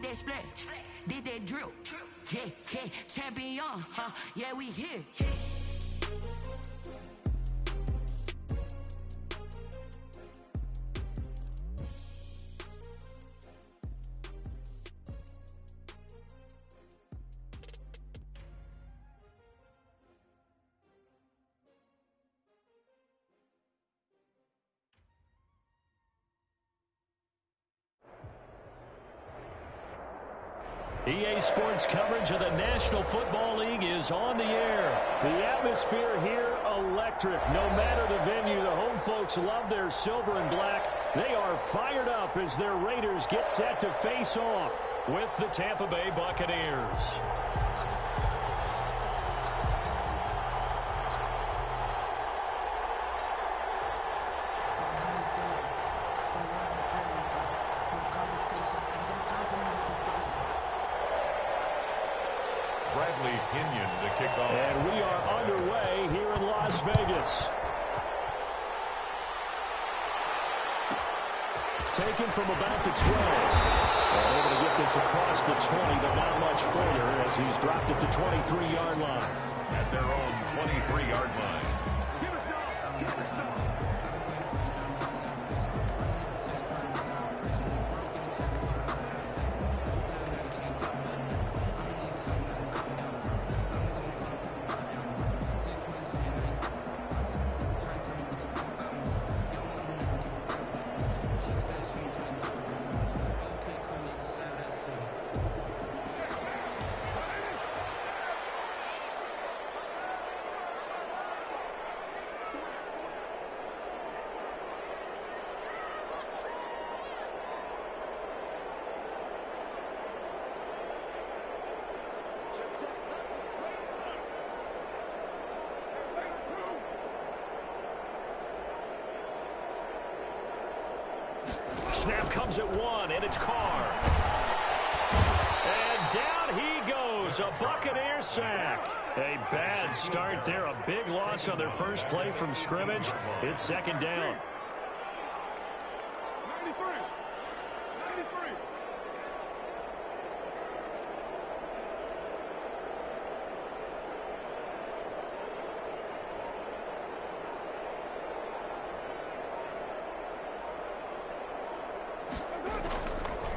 did that split, did that drill. Yeah, yeah, champion, huh? Yeah, we here. EA Sports coverage of the National Football League is on the air. The atmosphere here, electric. No matter the venue, the home folks love their silver and black. They are fired up as their Raiders get set to face off with the Tampa Bay Buccaneers. And we are underway here in Las Vegas. Taken from about the 12. And able to get this across the 20, but not much further as he's dropped it to 23-yard line. At their own 23-yard line. Snap comes at one, and it's Carr. And down he goes, a Buccaneer sack. A bad start there, a big loss on their first play from scrimmage. It's second down.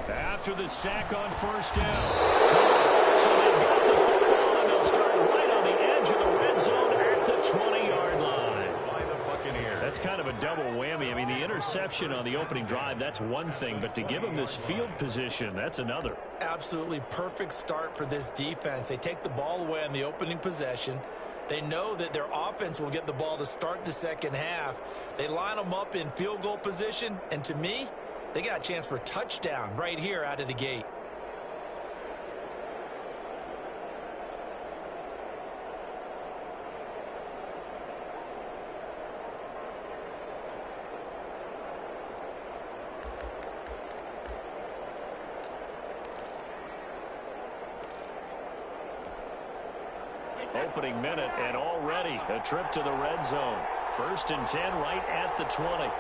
After the sack on first down. So they've got the football, and they'll start right on the edge of the red zone at the 20-yard line. By the Buccaneers. That's kind of a double whammy. I mean, the interception on the opening drive, that's one thing, but to give them this field position, that's another. Absolutely perfect start for this defense. They take the ball away on the opening possession. They know that their offense will get the ball to start the second half. They line them up in field goal position, and to me, they got a chance for a touchdown right here out of the gate. Opening minute, and already a trip to the red zone. 1st and 10 right at the 20.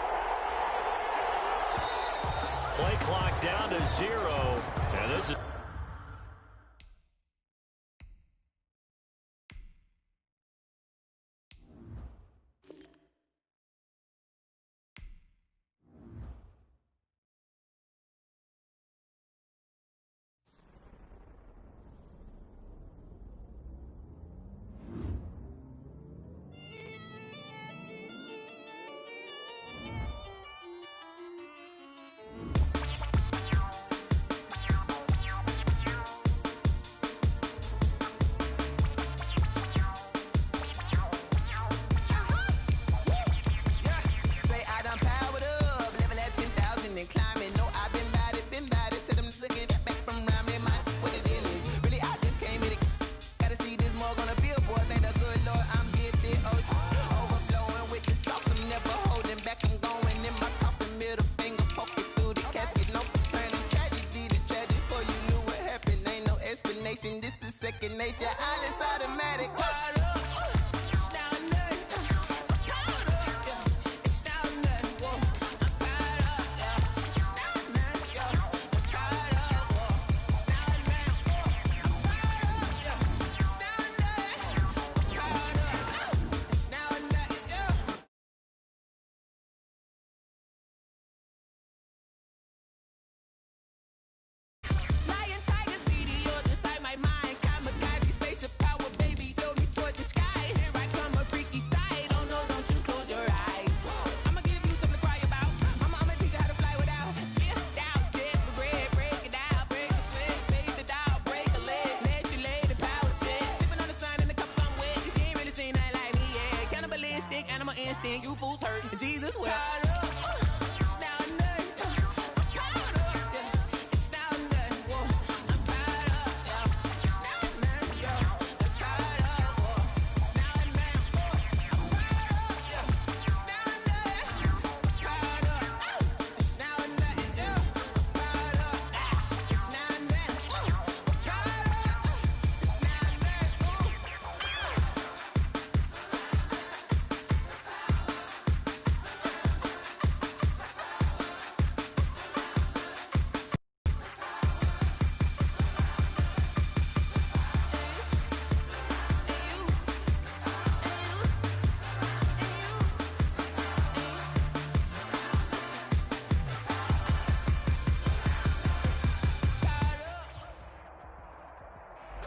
Play clock down to 0, and this is... second nature, all is automatic.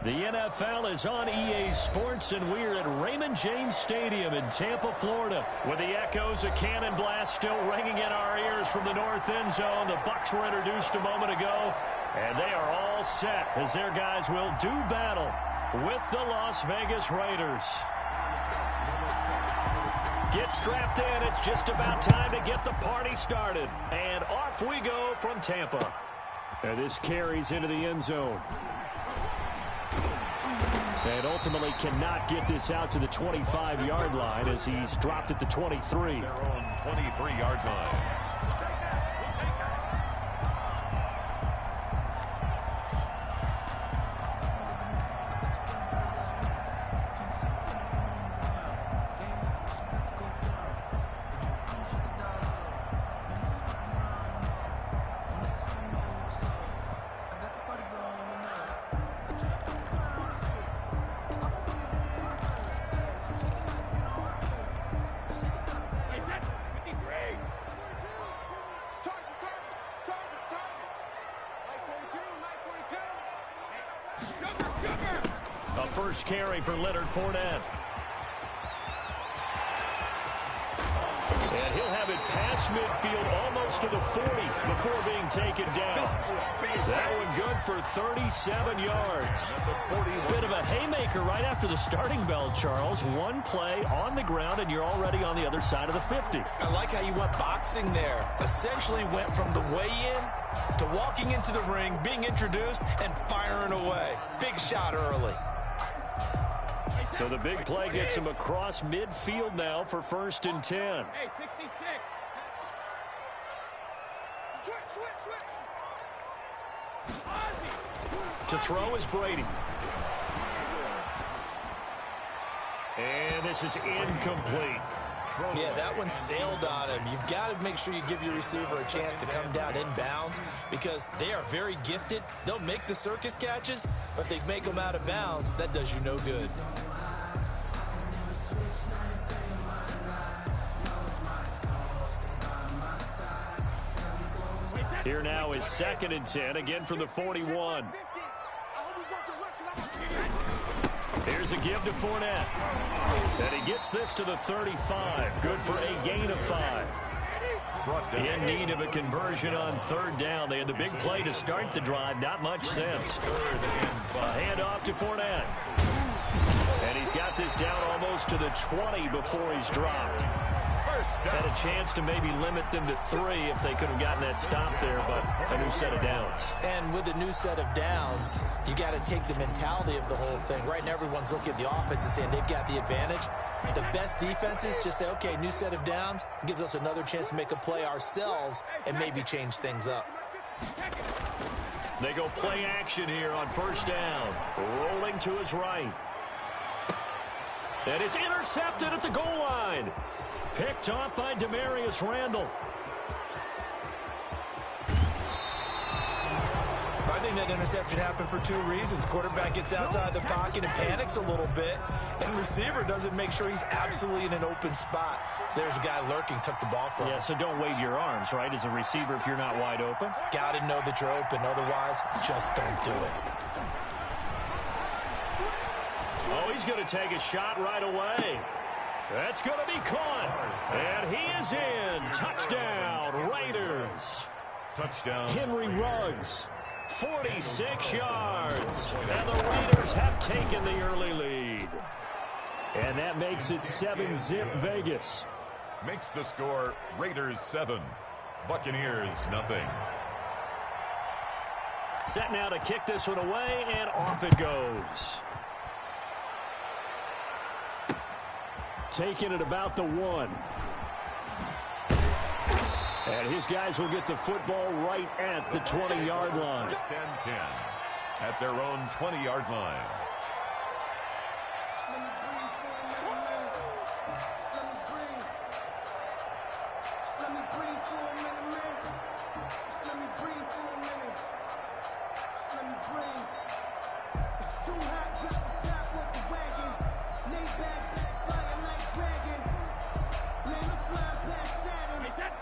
The NFL is on EA Sports, and we're at Raymond James Stadium in Tampa, Florida, with the echoes of Cannon Blast still ringing in our ears from the north end zone. The Bucs were introduced a moment ago, and they are all set as their guys will do battle with the Las Vegas Raiders. Get strapped in. It's just about time to get the party started. And off we go from Tampa. And this carries into the end zone. And ultimately cannot get this out to the 25-yard line as he's dropped at the 23. Their own 23-yard line. A first carry for Leonard Fournette. And he'll have it past midfield almost to the 40 before being taken down. That one good for 37 yards. Bit of a haymaker right after the starting bell, Charles. One play on the ground, and you're already on the other side of the 50. I like how you went boxing there. Essentially went from the weigh-in to walking into the ring, being introduced, and firing away. Big shot early. So the big play gets him across midfield now for 1st and 10. Hey, 66. Switch. To throw is Brady. And this is incomplete. Yeah, that one sailed on him. You've got to make sure you give your receiver a chance to come down inbounds because they are very gifted. They'll make the circus catches, but if they make them out of bounds, that does you no good. Here now is 2nd and 10, again from the 41. Here's a give to Fournette. And he gets this to the 35. Good for a gain of 5. In need of a conversion on 3rd down. They had the big play to start the drive. Not much sense. A handoff to Fournette. And he's got this down almost to the 20 before he's dropped. Had a chance to maybe limit them to 3 if they could have gotten that stop there, but a new set of downs. And with a new set of downs, you got to take the mentality of the whole thing. Right now, everyone's looking at the offense and saying they've got the advantage. The best defenses just say, okay, new set of downs. It gives us another chance to make a play ourselves and maybe change things up. They go play action here on 1st down. Rolling to his right. And it's intercepted at the goal line. Picked off by Demarius Randall. I think that interception happened for 2 reasons. Quarterback gets outside the pocket and panics a little bit, and receiver doesn't make sure he's absolutely in an open spot. So there's a guy lurking, took the ball from him. Yeah, so don't wave your arms, right, as a receiver if you're not wide open. Got to know that you're open. Otherwise, just don't do it. Oh, he's going to take a shot right away. That's going to be caught. And he is in. Touchdown, Raiders. Touchdown. Henry Ruggs, 46 yards. And the Raiders have taken the early lead. And that makes it 7-zip Vegas. Makes the score Raiders 7, Buccaneers nothing. Set now to kick this one away, and off it goes. Taking it about the 1. And his guys will get the football right at the 20-yard line. 10 at their own 20-yard line.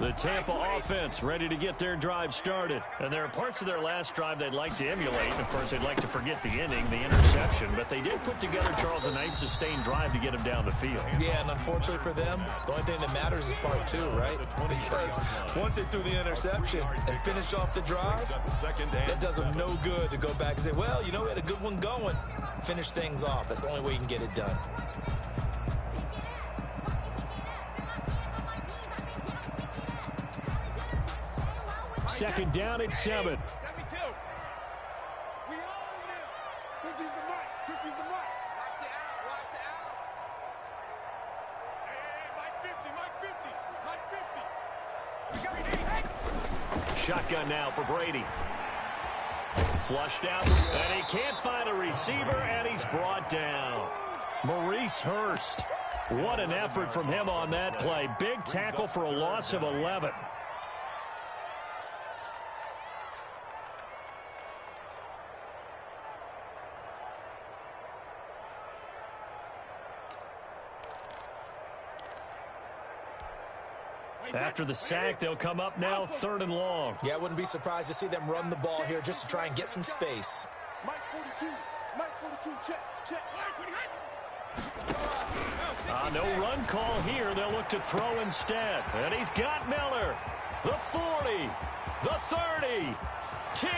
The Tampa offense ready to get their drive started. And there are parts of their last drive they'd like to emulate. Of course, they'd like to forget the inning, the interception. But they did put together, Charles, a nice sustained drive to get him down the field. Yeah, and unfortunately for them, the only thing that matters is part two, right? Because once they threw the interception and finished off the drive, that does them no good to go back and say, well, you know, we had a good one going. Finish things off. That's the only way you can get it done. Second down at 7. Shotgun now for Brady. Flushed out, and he can't find a receiver, and he's brought down. Maurice Hurst. What an effort from him on that play. Big tackle for a loss of 11. After the sack, they'll come up now 3rd and long. Yeah, I wouldn't be surprised to see them run the ball here just to try and get some space. Mike 42, check. No run call here. They'll look to throw instead. And he's got Miller. The 40, the 30, 10.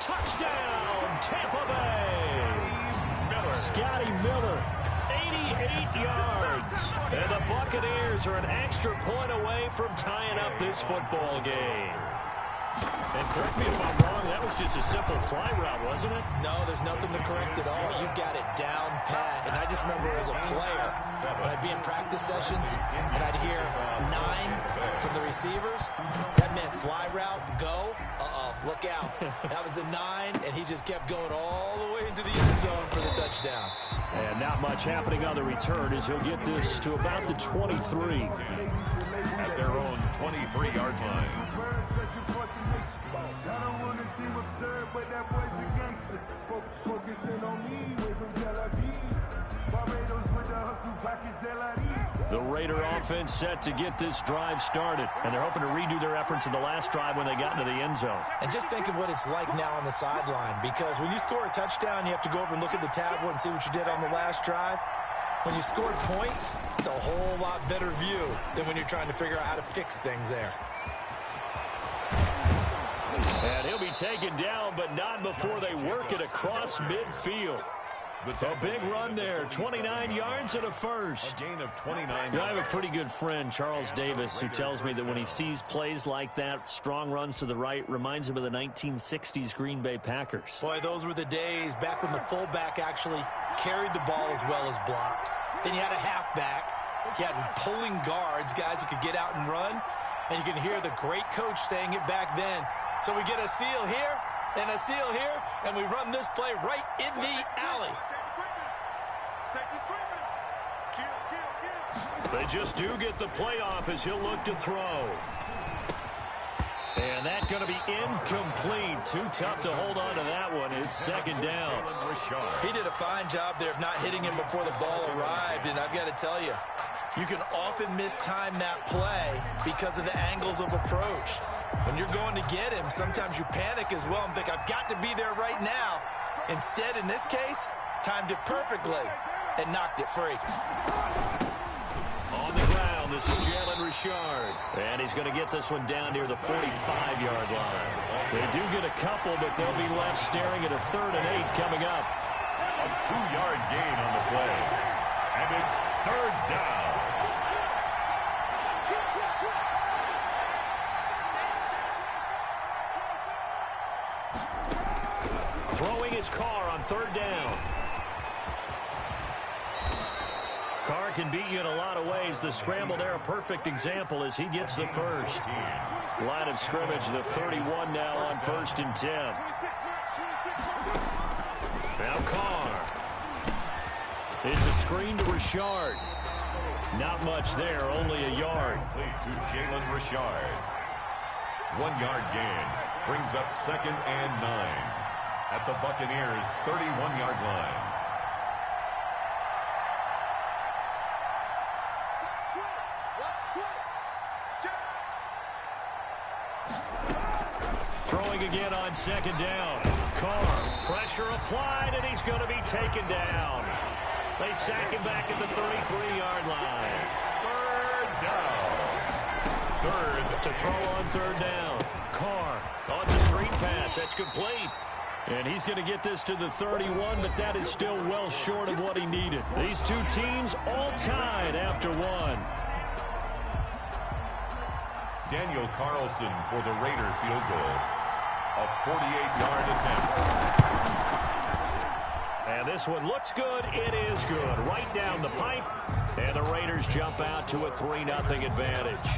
Touchdown, Tampa Bay. Scotty Miller. 88 yards. And the Buccaneers are an extra point away from tying up this football game. And correct me if I'm wrong, that was just a simple fly route, wasn't it? No, there's nothing to correct at all. You've got it down pat. And I just remember as a player, when I'd be in practice sessions and I'd hear 9 from the receivers, that meant fly route, go. Look out. That was the 9, and he just kept going all the way into the end zone for the touchdown. And not much happening on the return as he'll get this to about the 23. At their own 23-yard line. The Raider offense set to get this drive started, and they're hoping to redo their efforts in the last drive when they got into the end zone. And just think of what it's like now on the sideline, because when you score a touchdown, you have to go over and look at the tablet and see what you did on the last drive. When you scored points, it's a whole lot better view than when you're trying to figure out how to fix things there. And he'll be taken down, but not before they work it across midfield. A big run there, 29 yards and a first. A gain of 29. I have a pretty good friend, Charles Davis, who tells me that when he sees plays like that, strong runs to the right, reminds him of the 1960s Green Bay Packers. Boy, those were the days back when the fullback actually carried the ball as well as blocked. Then you had a halfback. You had pulling guards, guys who could get out and run. And you can hear the great coach saying it back then. So we get a seal here and a seal here, and we run this play right in the alley. They just do get the playoff as he'll look to throw. And that's going to be incomplete. Too tough to hold on to that one. It's second down. He did a fine job there of not hitting him before the ball arrived, and I've got to tell you, you can often mistime that play because of the angles of approach. When you're going to get him, sometimes you panic as well and think, I've got to be there right now. Instead, in this case, timed it perfectly and knocked it free. On the ground, this is Jalen Richard. And he's going to get this one down near the 45-yard line. They do get a couple, but they'll be left staring at a 3rd and 8 coming up. A 2-yard gain on the play. And it's 3rd down. Throwing his Carr on 3rd down. Carr can beat you in a lot of ways. The scramble there, a perfect example as he gets the first. Line of scrimmage, the 31 now on 1st and 10. Now Carr. It's a screen to Richard. Not much there, only a yard. To Jalen Richard. 1-yard gain. Brings up 2nd and 9. At the Buccaneers' 31-yard line. again on second down. Carr, pressure applied, and he's going to be taken down. They sack him back at the 33-yard line. Third to throw on third down. Carr on the screen pass. That's complete. And he's going to get this to the 31, but that is still well short of what he needed. These two teams all tied after one. Daniel Carlson for the Raider field goal. A 48-yard attempt. And this one looks good. It is good. Right down the pipe. And the Raiders jump out to a 3-0 advantage.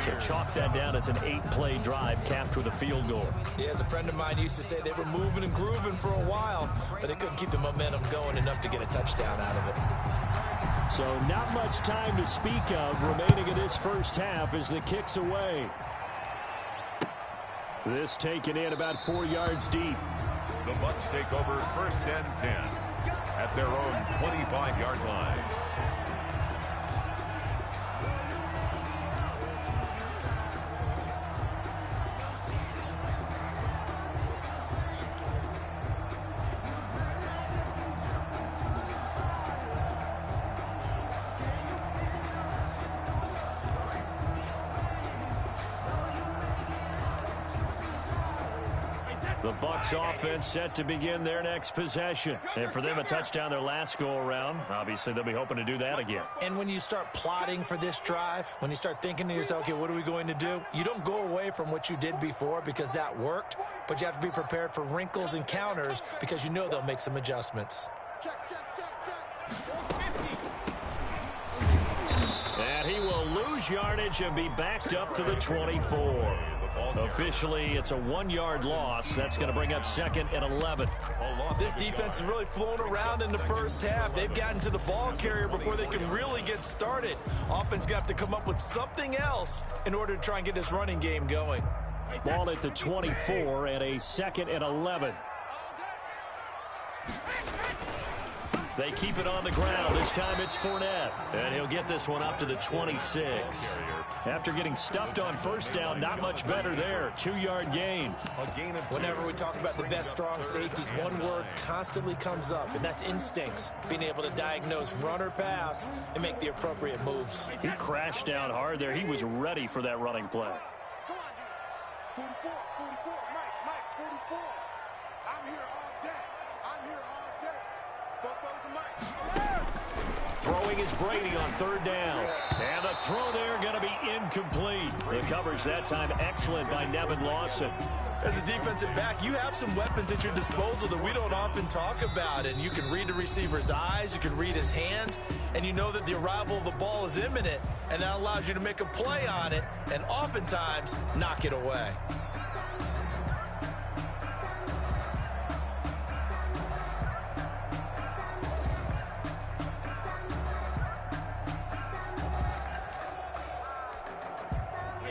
So chalk that down as an 8-play drive capped with a field goal. Yeah, as a friend of mine used to say, they were moving and grooving for a while, but they couldn't keep the momentum going enough to get a touchdown out of it. So not much time to speak of remaining in this first half as the kick's away. This taken in about 4 yards deep. The Bucs take over 1st and 10 at their own 25-yard line. The Bucs offense set to begin their next possession. And for them, a touchdown their last go-around. Obviously, they'll be hoping to do that again. And when you start plotting for this drive, when you start thinking to yourself, okay, what are we going to do? You don't go away from what you did before because that worked, but you have to be prepared for wrinkles and counters because you know they'll make some adjustments. And he will lose yardage and be backed up to the 24. Officially, it's a 1-yard loss. That's going to bring up 2nd and 11. This defense has really flown around in the first half. They've gotten to the ball carrier before they can really get started. Offense got to come up with something else in order to try and get this running game going. Ball at the 24 and a 2nd and 11. They keep it on the ground. This time it's Fournette. And he'll get this one up to the 26. After getting stuffed on first down, not much better there. 2-yard gain. Whenever we talk about the best strong safeties, one word constantly comes up, and that's instincts. Being able to diagnose run or pass and make the appropriate moves. He crashed down hard there. He was ready for that running play. 44, Mike, 44. I'm here all day. Throwing is Brady on third down. And the throw there going to be incomplete. The coverage that time excellent by Nevin Lawson. As a defensive back, you have some weapons at your disposal that we don't often talk about. And you can read the receiver's eyes, you can read his hands, and you know that the arrival of the ball is imminent. And that allows you to make a play on it and oftentimes knock it away.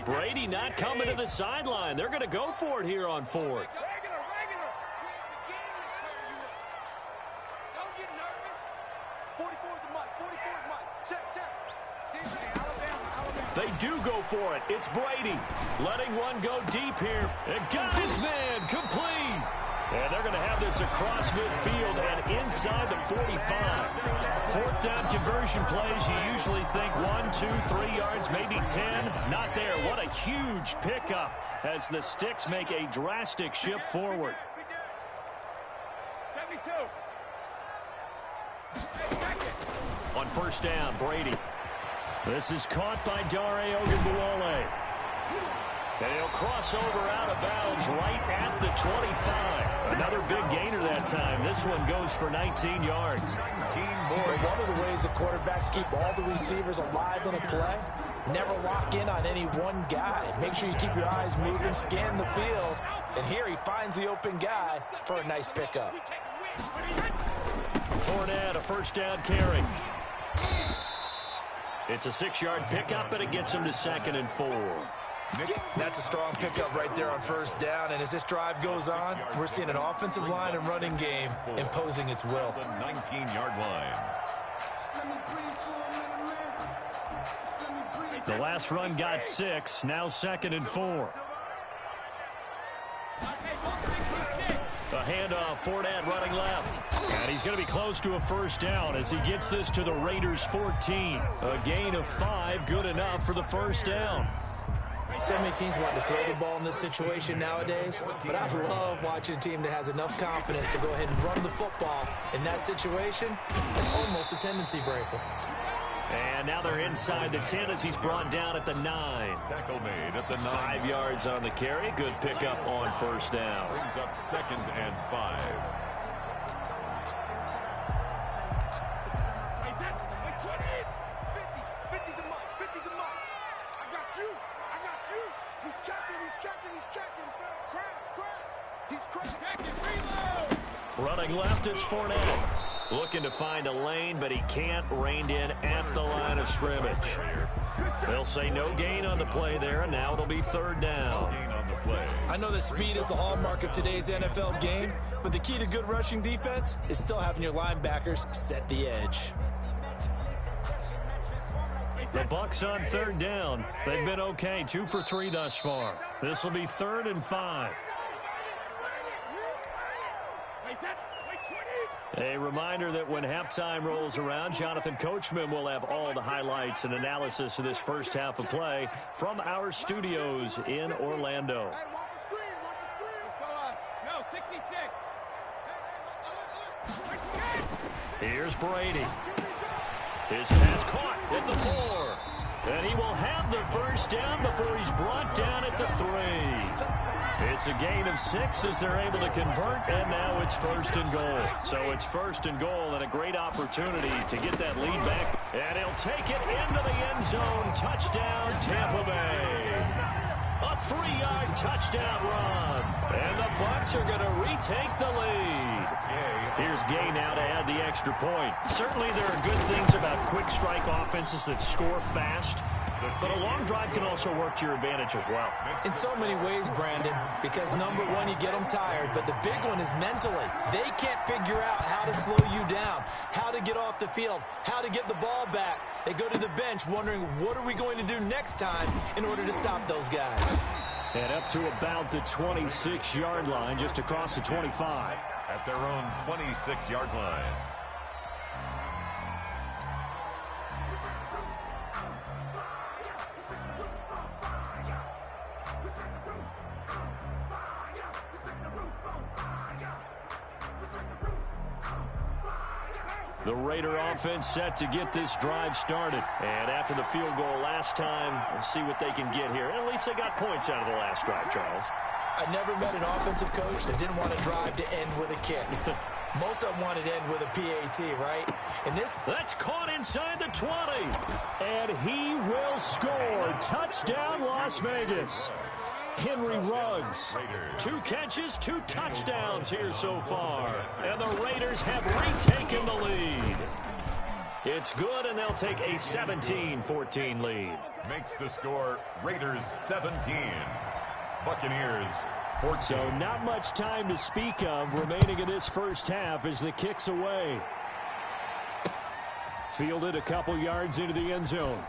Brady not coming to the sideline. They're going to go for it here on 4th. Regular. Don't get nervous. 44 is Mike. Check. Alabama. They do go for it. It's Brady letting one go deep here. And got his man complete. And they're going to have this across midfield and inside the 45. 4th down conversion plays, you usually think 1, 2, 3 yards, maybe 10. Not there. What a huge pickup as the Sticks make a drastic shift forward. On first down, Brady. This is caught by Dare Ogunbowale. And he'll cross over out of bounds right at the 25. Another big gainer that time. This one goes for 19 yards. One of the ways the quarterbacks keep all the receivers alive in a play, never lock in on any one guy. Make sure you keep your eyes moving, scan the field. And here he finds the open guy for a nice pickup. Fournette, a first down carry. It's a 6-yard pickup, and it gets him to 2nd and 4. That's a strong pickup right there on first down. And as this drive goes on, we're seeing an offensive line and running game imposing its will. The 19-yard line. The last run got 6. Now 2nd and 4. handoff, Fournette running left. And he's going to be close to a first down as he gets this to the Raiders' 14. A gain of 5, good enough for the first down. So many teams want to throw the ball in this situation nowadays, but I love watching a team that has enough confidence to go ahead and run the football. In that situation, it's almost a tendency breaker. And now they're inside the 10 as he's brought down at the 9. Tackle made at the 9. 5 yards on the carry. Good pickup on first down. Brings up 2nd and 5. Hey, Ted, hey, 20. 50 to Mike, 50 to Mike. I got you. He's checking. Crash. He's crashing. Reload. Running left, it's Fournette. Looking to find a lane, but he can't rein in at the line of scrimmage. They'll say no gain on the play there, and now it'll be 3rd down. I know that speed is the hallmark of today's NFL game, but the key to good rushing defense is still having your linebackers set the edge. The Bucs on 3rd down. They've been okay, 2 for 3 thus far. This will be 3rd and 5. A reminder that when halftime rolls around, Jonathan Coachman will have all the highlights and analysis of this first half of play from our studios in Orlando. Hey, watch the screen. Go on. No, 66. Here's Brady. His pass caught at the 4. And he will have the first down before he's brought down at the 3. It's a gain of 6 as they're able to convert, and now it's 1st and goal. So it's 1st and goal and a great opportunity to get that lead back. And he'll take it into the end zone. Touchdown, Tampa Bay. A 3-yard touchdown run. And the Bucs are going to retake the lead. Here's Gay now to add the extra point. Certainly there are good things about quick strike offenses that score fast. But a long drive can also work to your advantage as well. In so many ways, Brandon, because number one, you get them tired, but the big one is mentally. They can't figure out how to slow you down, how to get off the field, how to get the ball back. They go to the bench wondering, what are we going to do next time in order to stop those guys? And up to about the 26-yard line, just across the 25. At their own 26-yard line. The Raider offense set to get this drive started. And after the field goal last time, we'll see what they can get here. At least they got points out of the last drive, Charles. I never met an offensive coach that didn't want to drive to end with a kick. Most of them wanted to end with a PAT, right? And that's caught inside the 20. And he will score. Touchdown, Las Vegas. Henry Ruggs. 2 catches, 2 touchdowns here so far. And the Raiders have retaken the lead. It's good, and they'll take a 17-14 lead. Makes the score Raiders 17. Buccaneers 14. So not much time to speak of remaining in this first half as the kick's away. Fielded a couple yards into the end zone.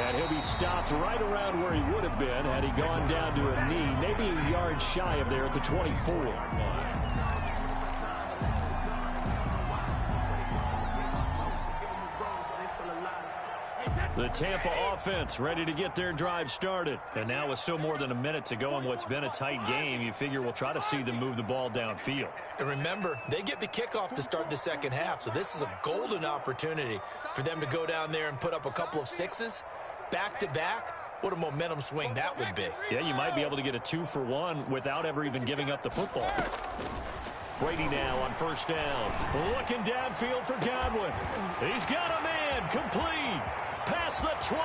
And he'll be stopped right around where he would have been had he gone down to a knee, maybe a yard shy of there at the 24. The Tampa offense ready to get their drive started. And now with still more than a minute to go in what's been a tight game, you figure we'll try to see them move the ball downfield. And remember, they get the kickoff to start the second half, so this is a golden opportunity for them to go down there and put up a couple of 6s back-to-back. What a momentum swing that would be. Yeah, you might be able to get a 2-for-1 without ever even giving up the football. Brady now on first down. Looking downfield for Godwin. He's got a man complete. Past the 20.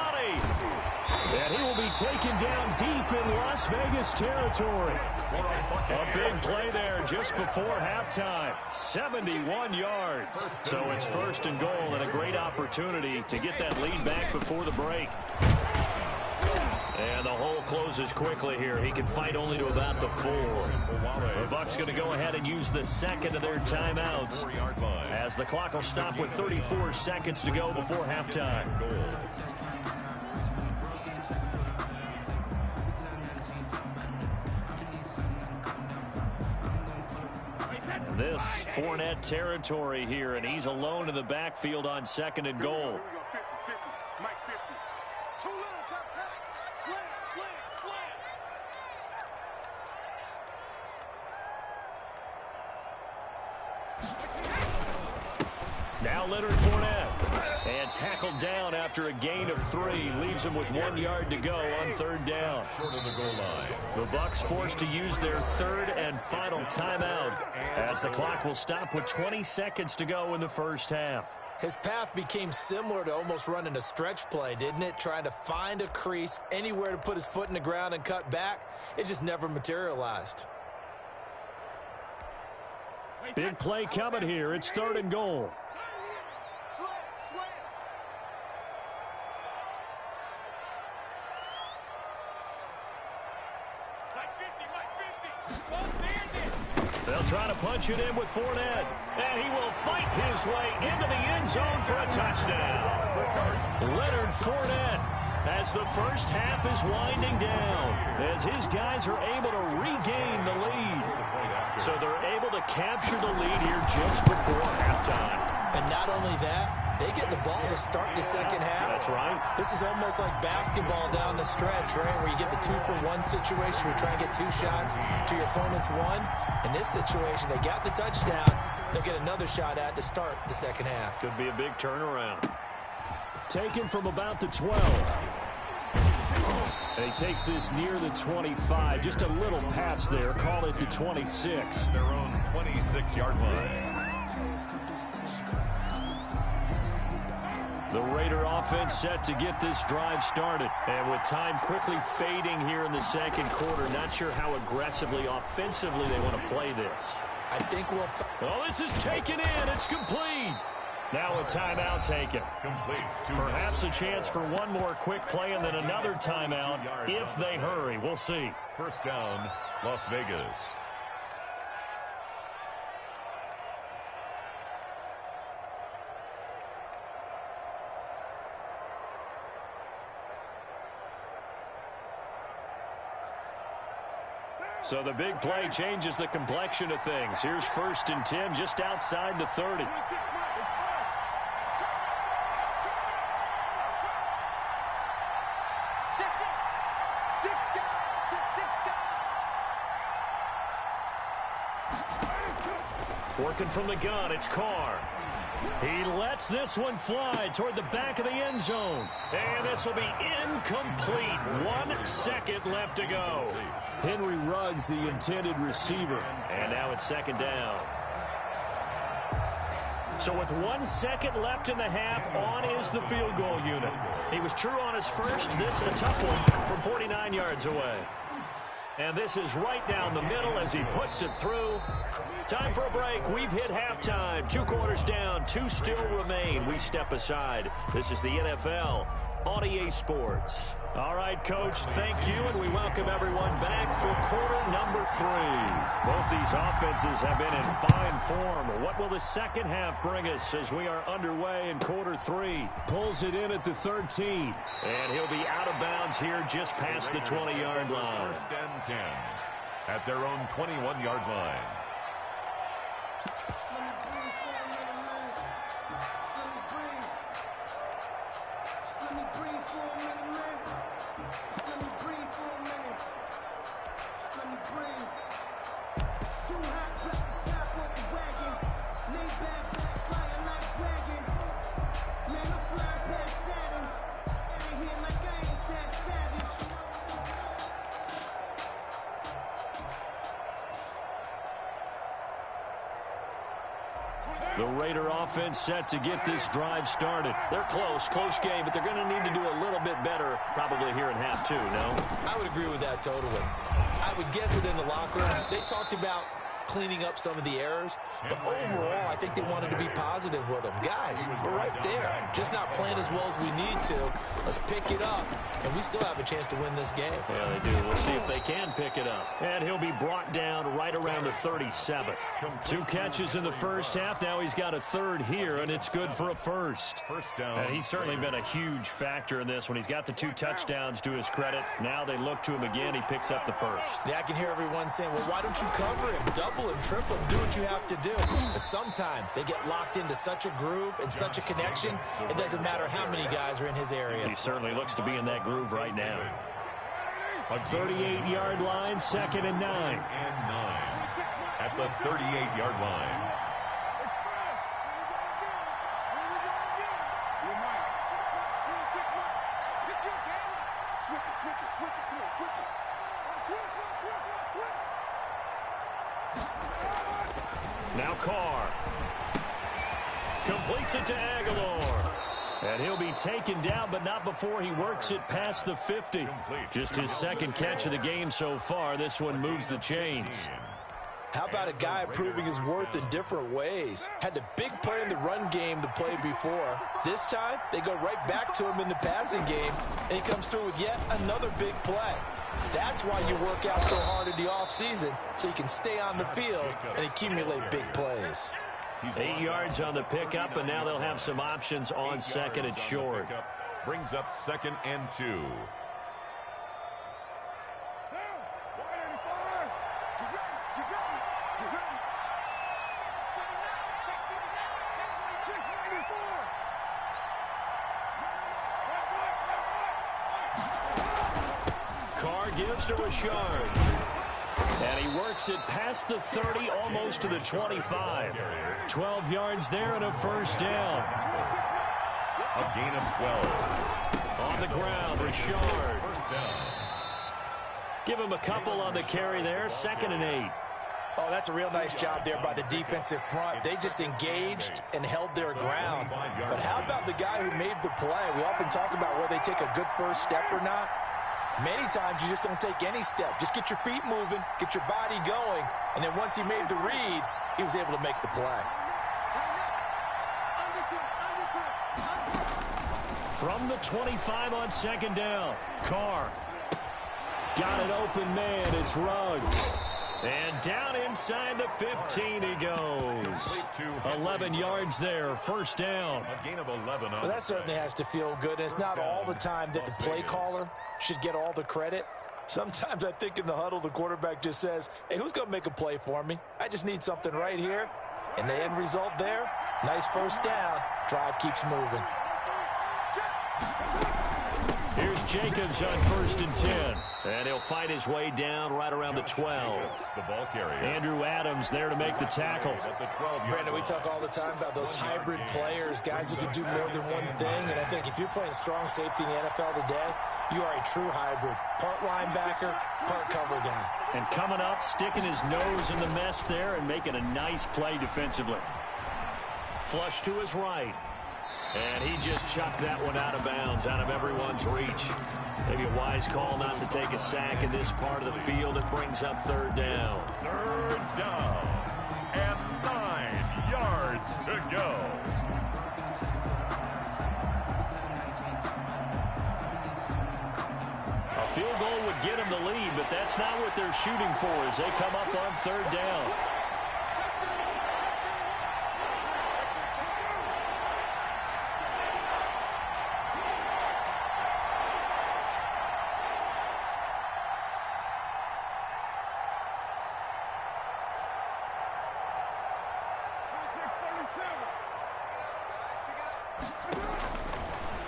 And he will be taken down deep in Las Vegas territory. A big play there just before halftime. 71 yards. So it's 1st and goal and a great opportunity to get that lead back before the break. And the hole closes quickly here. He can fight only to about the 4. The Bucs going to go ahead and use the second of their timeouts as the clock will stop with 34 seconds to go before halftime. This Fournette territory here, and he's alone in the backfield on 2nd and goal. Here we go, 50, 50, Mike 50. Too little, tap. Slam. Now Leonard Fournette. And tackled down after a gain of 3. Leaves him with 1 yard to go on 3rd down. Short of the goal line. The Bucs forced to use their 3rd and final timeout, as the clock will stop with 20 seconds to go in the first half. His path became similar to almost running a stretch play, didn't it? Trying to find a crease, anywhere to put his foot in the ground and cut back. It just never materialized. Big play coming here. It's 3rd and goal. Slam. Mike 50. They'll try to punch it in with Fournette. And he will fight his way into the end zone for a touchdown. Leonard Fournette, as the first half is winding down, as his guys are able to regain the lead. So they're able to capture the lead here just before halftime. And not only that, they get the ball to start the second half. That's right. This is almost like basketball down the stretch, right, where you get the 2-for-1 situation. You're trying to get 2 shots to your opponent's 1. In this situation, they got the touchdown. They'll get another shot at to start the second half. Could be a big turnaround. Taken from about the 12. And he takes this near the 25. Just a little pass there. Call it the 26. Their own 26-yard line. The Raider offense set to get this drive started. And with time quickly fading here in the second quarter, not sure how aggressively, offensively they want to play this. I think we'll... Oh, this is taken in. It's complete. Now a timeout taken. Complete. Perhaps a chance for one more quick play and then another timeout if they hurry. We'll see. First down, Las Vegas. So the big play changes the complexion of things. Here's 1st and 10 just outside the 30. Working from the gun, it's Carr. He lets this one fly toward the back of the end zone. And this will be incomplete. 1 second left to go. Henry Ruggs, the intended receiver. And now it's 2nd down. So with 1 second left in the half, on is the field goal unit. He was true on his first. This a tough one from 49 yards away. And this is right down the middle as he puts it through. Time for a break. We've hit halftime. 2 quarters down. 2 still remain. We step aside. This is the NFL on EA Sports. All right, Coach, thank you, and we welcome everyone back for quarter number 3. Both these offenses have been in fine form. What will the second half bring us as we are underway in quarter 3? Pulls it in at the 13. And he'll be out of bounds here just past the 20-yard line. 1st and 10 at their own 21-yard line. The Raider offense set to get this drive started. They're close game, but they're going to need to do a little bit better probably here in half 2, no? I would agree with that totally. I would guess it in the locker room. They talked about cleaning up some of the errors, but overall, I think they wanted to be positive with them. Guys, we're right there. Just not playing as well as we need to. Let's pick it up, and we still have a chance to win this game. Yeah, they do. We'll see if they can pick it up. And he'll be brought down right around the 37. 2 catches in the first half. Now he's got a 3rd here, and it's good for a 1st. First down. And he's certainly been a huge factor in this when he's got the 2 touchdowns to his credit. Now they look to him again. He picks up the 1st. Yeah, I can hear everyone saying, well, why don't you cover him? Double double him, triple him, do what you have to do. But sometimes they get locked into such a groove and such a connection, it doesn't matter how many guys are in his area. He certainly looks to be in that groove right now. A 38-yard line, 2nd and 9. At the 38-yard line. Now Carr. Completes it to Aguilar. And he'll be taken down, but not before he works it past the 50. Just his second catch of the game so far. This one moves the chains. How about a guy proving his worth in different ways? Had the big play in the run game the play before. This time, they go right back to him in the passing game, and he comes through with yet another big play. That's why you work out so hard in the offseason, so you can stay on the field and accumulate big plays. 8 yards on the pickup, and now they'll have some options on 2nd and short. Brings up 2nd and 2. Carr gives to Richard. And he works it past the 30, almost to the 25. 12 yards there and a first down. A gain of 12. On the ground, Richard. First down. Give him a couple on the carry there, 2nd and 8. Oh, that's a real nice job there by the defensive front. They just engaged and held their ground. But how about the guy who made the play? We often talk about whether they take a good first step or not. Many times you just don't take any step. Just get your feet moving, get your body going, and then once he made the read, he was able to make the play. From the 25 on 2nd down, Carr. Got an open man, it's Ruggs. And down inside the 15 he goes. 11 yards there, first down. A gain of 11. Well, that certainly has to feel good. It's not all the time that the play caller should get all the credit. Sometimes I think in the huddle, the quarterback just says, hey, who's going to make a play for me? I just need something right here. And the end result there, nice first down. Drive keeps moving. Here's Jacobs on 1st and 10. And he'll fight his way down right around the 12. The ball carrier. Andrew Adams there to make the tackle. Brandon, we talk all the time about those hybrid players, guys who can do more than one thing. And I think if you're playing strong safety in the NFL today, you are a true hybrid. Part linebacker, part cover guy. And coming up, sticking his nose in the mess there and making a nice play defensively. Flush to his right. And he just chucked that one out of bounds, out of everyone's reach. Maybe a wise call not to take a sack in this part of the field. It brings up 3rd down. 3rd down. And 9 yards to go. A field goal would get him the lead, but that's not what they're shooting for as they come up on 3rd down.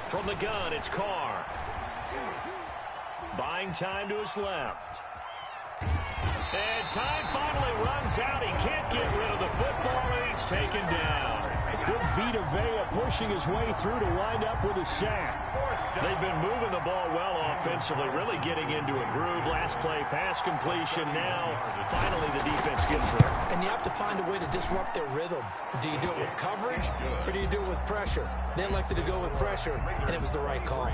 From the gun, it's Carr. Buying time to his left. And time finally runs out. He can't get rid of the football, and he's taken down. Good Vita Vea pushing his way through to wind up with a sack. They've been moving the ball well offensively, really getting into a groove. Last play, pass completion. Now, finally, the defense gets there. And you have to find a way to disrupt their rhythm. Do you do it with coverage, or do you do it with pressure? They elected to go with pressure, and it was the right call.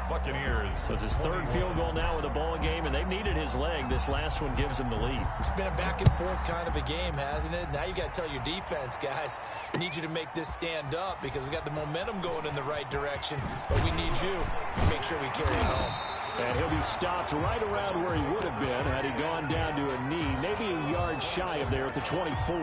Buccaneers. So it's his 3rd field goal now in the ball game, and they've needed his leg. This last one gives him the lead. It's been a back-and-forth kind of a game, hasn't it? Now you got to tell your defense, guys, we need you to make this stand up because we got the momentum going in the right direction, but we need you to make sure we carry it home. And he'll be stopped right around where he would have been had he gone down to a knee, maybe a yard shy of there at the 24.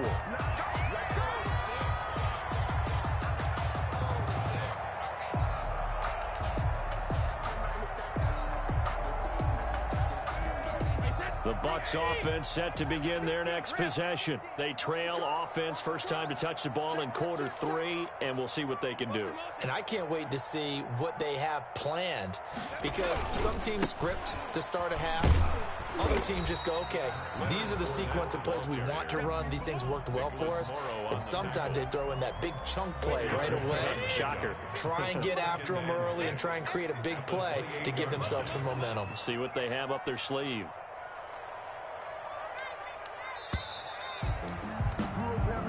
The Bucs offense set to begin their next possession. They trail offense, first time to touch the ball in quarter 3, and we'll see what they can do. And I can't wait to see what they have planned, because some teams script to start a half. Other teams just go, okay, these are the sequence of plays we want to run. These things worked well for us. And sometimes they throw in that big chunk play right away. Shocker. Try and get after them early and try and create a big play to give themselves some momentum. See what they have up their sleeve.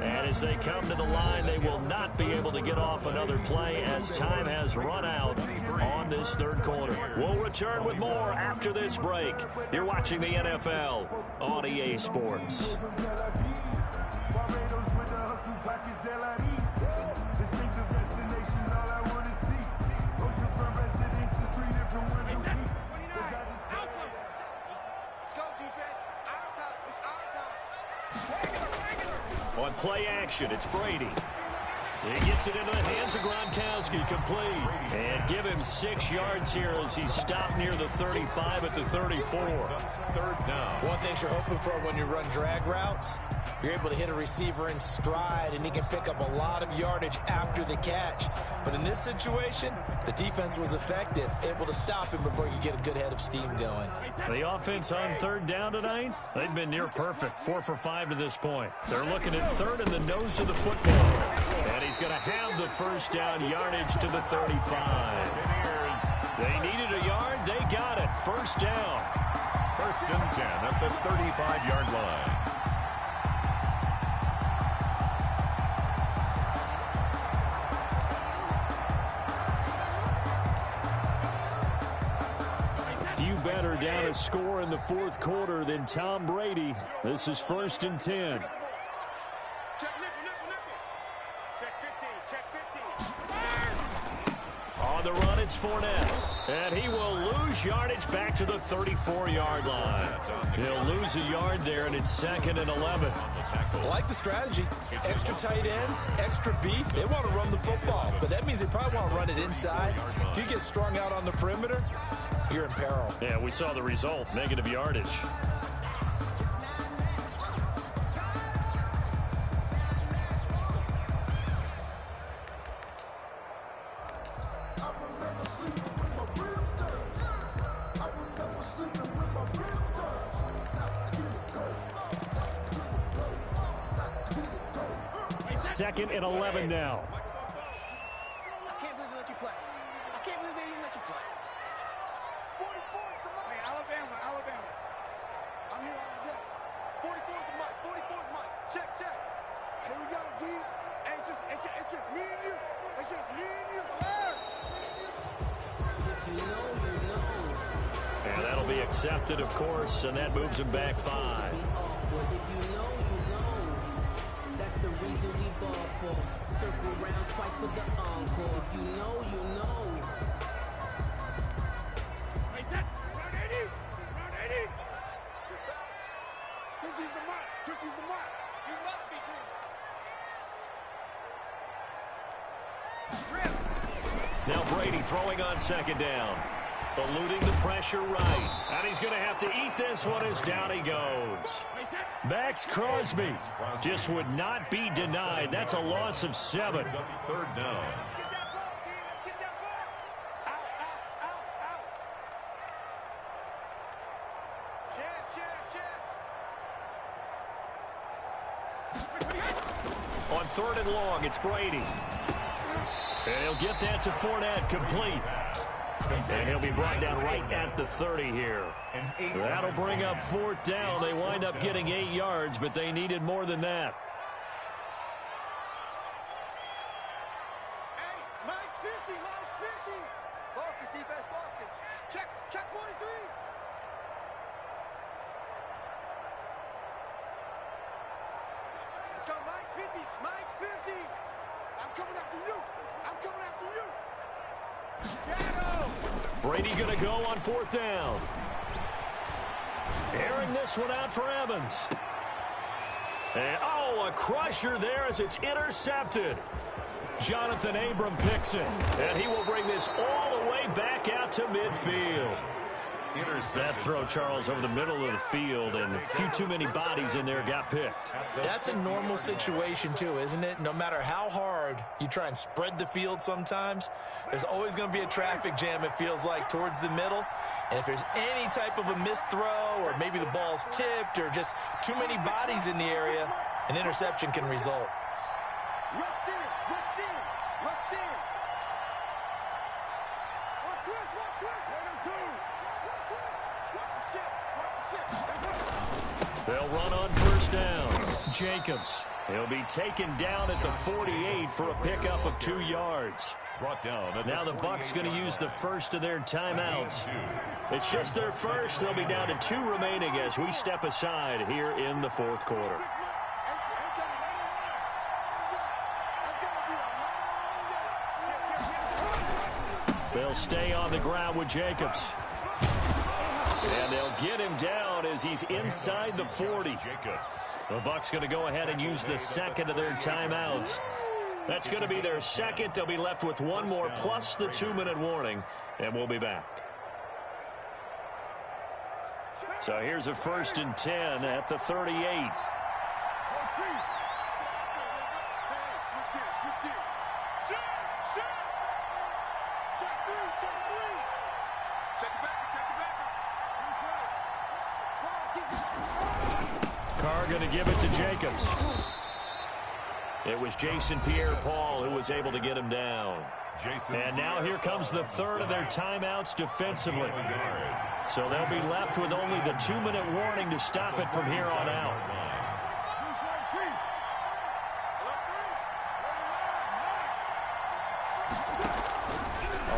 And as they come to the line, they will not be able to get off another play as time has run out on this third quarter. We'll return with more after this break. You're watching the NFL on EA Sports. On play action, it's Brady. He gets it into the hands of Gronkowski, complete. And give him 6 yards here as he's stopped near the 35 at the 34. Third down. One thing you're hoping for when you run drag routes, you're able to hit a receiver in stride, and he can pick up a lot of yardage after the catch. But in this situation, the defense was effective, able to stop him before you get a good head of steam going. The offense on third down tonight, they've been near perfect, 4 for 5 to this point. They're looking at third in the nose of the football. And he's going to have the first down yardage to the 35. They needed a yard. They got it. First down. First and 10 at the 35-yard line. Few better down a score in the fourth quarter than Tom Brady. This is first and 10. Check nickel. Check 15. Check 15. On the run, it's Fournette. And he will lose yardage back to the 34-yard line. He'll lose a yard there, and it's second and 11. I like the strategy. Extra tight ends, extra beef. They want to run the football, but that means they probably want to run it inside. If you get strung out on the perimeter, you're in peril. Yeah, we saw the result, negative yardage. Second and 11 now. I can't believe they let you play. I can't believe they even let you play. 44 is the mic. Hey, Alabama. I'm here all day. 44 is the mic. 44 is the mic. Check. Here we go, D. Hey, it's just me and you. It's just me and you. And that'll be accepted, of course, and that moves him back 5. If you know, that's the reason we ball for. Circle round twice for the encore. If you know, you know. Hey, that. Round 80. 50's the mic. 50's the mic. You must be true. Now Brady throwing on second down. Eluding the pressure right. And he's going to have to eat this one as down he goes. Max Crosby just would not be denied. That's a loss of 7. Third down. Get that ball. Out. On third and long, it's Brady. And he'll get that to Fournette, complete. And he'll be brought down right at the 30 here. That'll bring up fourth down. They wind up getting 8 yards, but they needed more than that. Hey, Mike's 50. Focus, defense, focus. Check 43. Let's go, Mike 50. Mike 50. I'm coming after you. Brady going to go on fourth down. Airing this one out for Evans. And, a crusher there as it's intercepted. Jonathan Abram picks it. And he will bring this all the way back out to midfield. That throw, Charles, over the middle of the field, and a few too many bodies in there got picked. That's a normal situation, too, isn't it? No matter how hard you try and spread the field sometimes, there's always going to be a traffic jam, it feels like, towards the middle. And if there's any type of a missed throw, or maybe the ball's tipped, or just too many bodies in the area, an interception can result. They'll run on first down. Jacobs. He'll be taken down at the 48 for a pickup of 2 yards. Brought down. Now the Bucs going to use the first of their timeouts. It's just their first. They'll be down to 2 remaining as we step aside here in the fourth quarter. They'll stay on the ground with Jacobs. And they'll get him down as he's inside the 40. The Bucs going to go ahead and use the second of their timeouts. That's going to be their second. They'll be left with 1 more plus the 2-minute warning, and we'll be back. So here's a 1st and 10 at the 38. Carr going to give it to Jacobs. It was Jason Pierre-Paul who was able to get him down. And now here comes the third of their timeouts defensively. So they'll be left with only the 2-minute warning to stop it from here on out.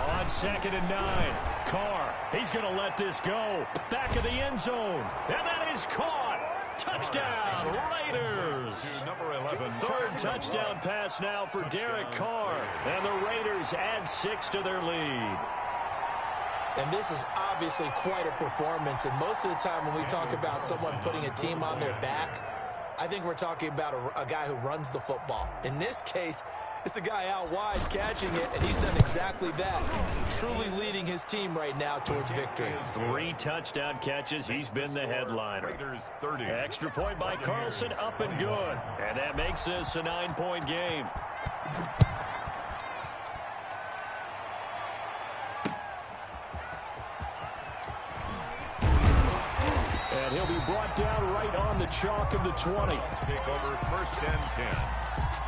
On 2nd and 9, Carr, he's going to let this go. Back of the end zone, and that is caught. Touchdown, Raiders. Third touchdown pass now for Derek Carr, and the Raiders add 6 to their lead. And this is obviously quite a performance, and most of the time when we talk about someone putting a team on their back, I think we're talking about a guy who runs the football. In this case, it's a guy out wide catching it, and he's done exactly that, truly leading his team right now towards victory. 3 touchdown catches. He's been the headliner. Extra point by Carlson, up and good. And that makes this a 9-point game. And he'll be brought down right on the chalk of the 20. Take over 1st and 10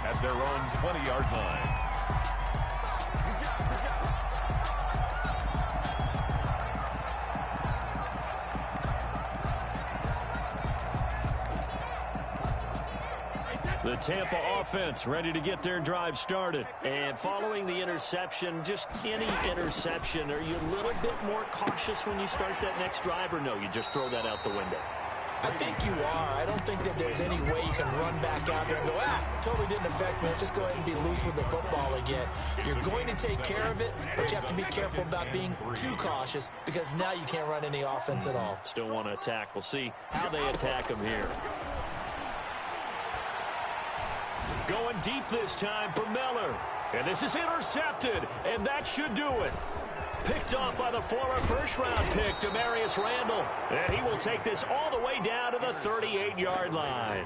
at their own 20-yard line. The Tampa offense ready to get their drive started. And following the interception, just any interception, are you a little bit more cautious when you start that next drive, or no, you just throw that out the window? I think you are. I don't think that there's any way you can run back out there and go, totally didn't affect me. Let's just go ahead and be loose with the football again. You're going to take care of it, but you have to be careful about being too cautious because now you can't run any offense at all. Still want to attack. We'll see how they attack them here. Going deep this time for Miller. And this is intercepted, and that should do it. Picked off by the former first-round pick, Demarius Randall. And he will take this all the way down to the 38-yard line.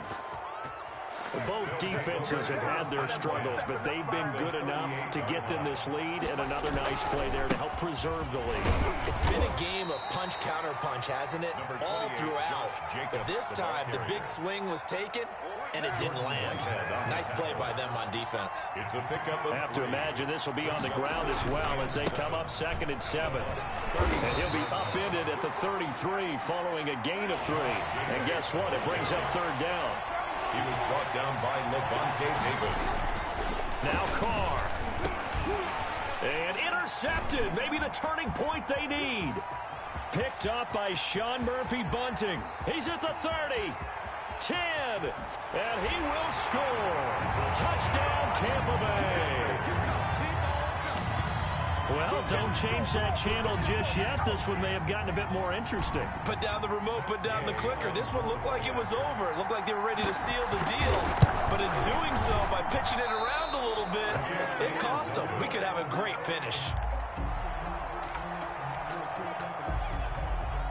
Both defenses have had their struggles, but they've been good enough to get them this lead, and another nice play there to help preserve the lead. It's been a game of punch-counter-punch, hasn't it? All throughout. But this time, the big swing was taken, and it didn't land. Nice play by them on defense. It's a pickup of have to imagine this will be on the ground as well as they come up 2nd and 7. And he'll be upended at the 33 following a gain of 3. And guess what? It brings up 3rd down. He was brought down by Levante David. Now Carr. And intercepted. Maybe the turning point they need. Picked up by Sean Murphy-Bunting. He's at the 30. 10. And he will score. Touchdown, Tampa Bay. Well, don't change that channel just yet. This one may have gotten a bit more interesting. Put down the remote, put down the clicker. This one looked like it was over. It looked like they were ready to seal the deal. But in doing so, by pitching it around a little bit, it cost them. We could have a great finish.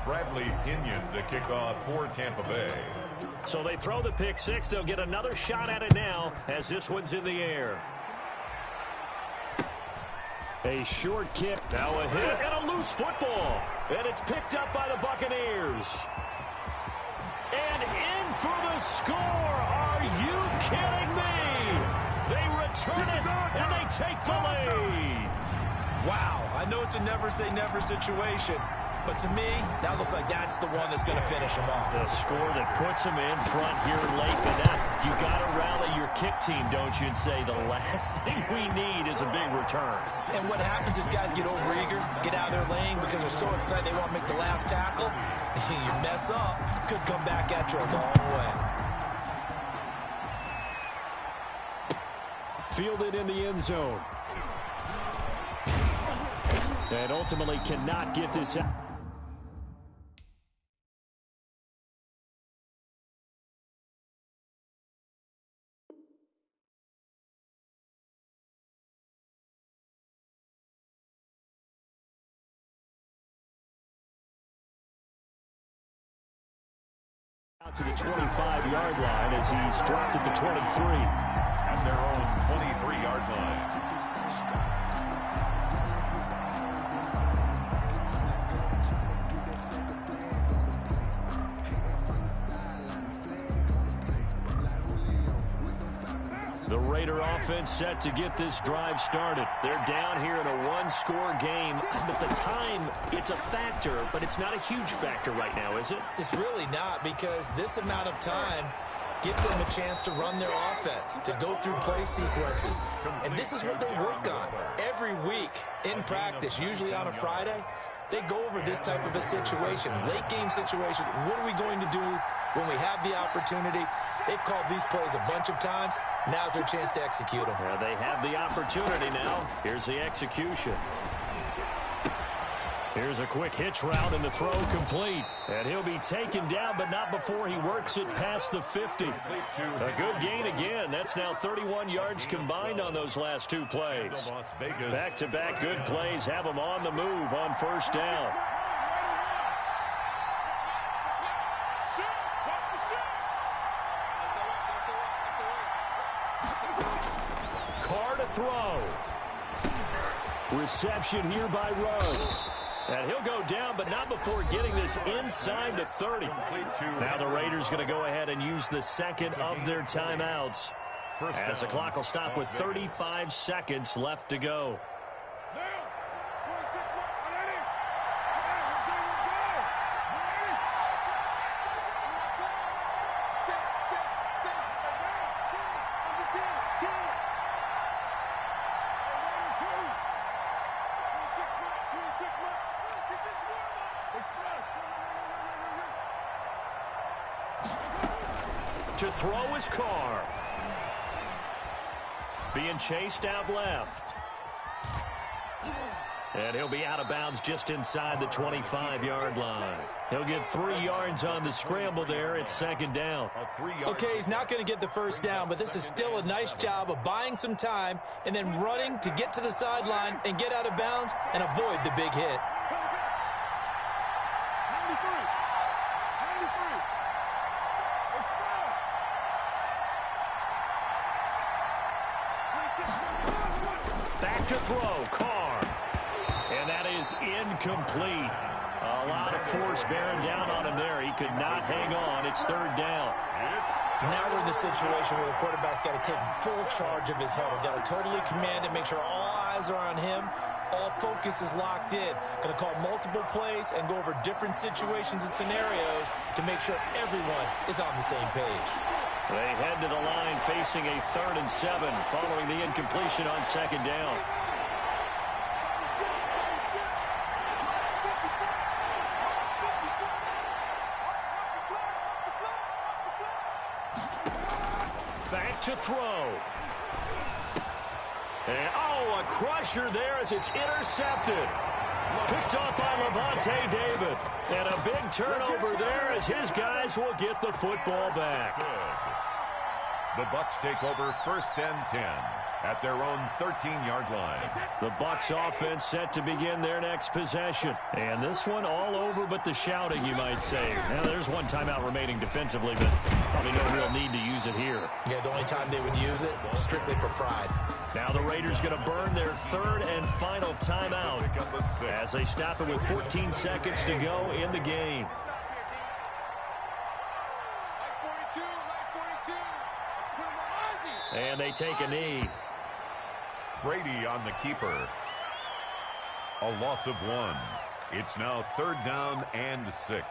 Bradley Pinion to kick off for Tampa Bay. So they throw the pick six. They'll get another shot at it now as this one's in the air. A short kick. Now a hit and a loose football. And it's picked up by the Buccaneers. And in for the score. Are you kidding me? They return it and they take the lead. Wow, I know it's a never-say-never situation, but to me, that looks like that's the one that's going to finish them off. The score that puts them in front here late, but now you got to rally your kick team, don't you, and say the last thing we need is a big return. And what happens is guys get overeager, get out of their lane because they're so excited they want to make the last tackle. You mess up, could come back at you a long way. Fielded in the end zone. And ultimately cannot get this out. Out to the 25-yard line as he's dropped at the 23. At their own 23-yard line. The Raider offense set to get this drive started. They're down here in a one-score game, but the time, it's a factor, but it's not a huge factor right now, is it? It's really not, because this amount of time gives them a chance to run their offense, to go through play sequences. And this is what they work on every week in practice, usually on a Friday. They go over this type of a situation, late game situation. What are we going to do when we have the opportunity? They've called these plays a bunch of times. Now's their chance to execute them. Well, they have the opportunity now. Here's the execution. Here's a quick hitch route and the throw complete. And he'll be taken down, but not before he works it past the 50. A good gain again. That's now 31 yards combined on those last two plays. Back-to-back good plays have them on the move on first down. Carr to throw. Reception here by Ruggs. And he'll go down, but not before getting this inside the 30. Now the Raiders going to go ahead and use the second of their timeouts, as the clock will stop with 35 seconds left to go. To throw is Carr. Being chased out left. And he'll be out of bounds just inside the 25-yard line. He'll get 3 yards on the scramble there. It's second down. Okay, he's not going to get the first down, but this is still a nice job of buying some time and then running to get to the sideline and get out of bounds and avoid the big hit. Back to throw, Carr. And that is incomplete. A lot of force bearing down on him there. He could not hang on. It's third down. Now we're in the situation where the quarterback's got to take full charge of his huddle. Got to totally command it, make sure all eyes are on him. All focus is locked in. Going to call multiple plays and go over different situations and scenarios to make sure everyone is on the same page. They head to the line facing a 3rd and 7 following the incompletion on second down. Back to throw. And, a crusher there as it's intercepted. Picked off by Levante David. And a big turnover there as his guys will get the football back. The Bucs take over 1st and 10. at their own 13-yard line. The Bucs offense set to begin their next possession. And this one all over but the shouting, you might say. Now, there's one timeout remaining defensively, but probably no real need to use it here. Yeah, the only time they would use it, strictly for pride. Now the Raiders going to burn their third and final timeout as they stop it with 14 seconds to go in the game. And they take a knee. Brady on the keeper. A loss of 1. It's now 3rd down and 6.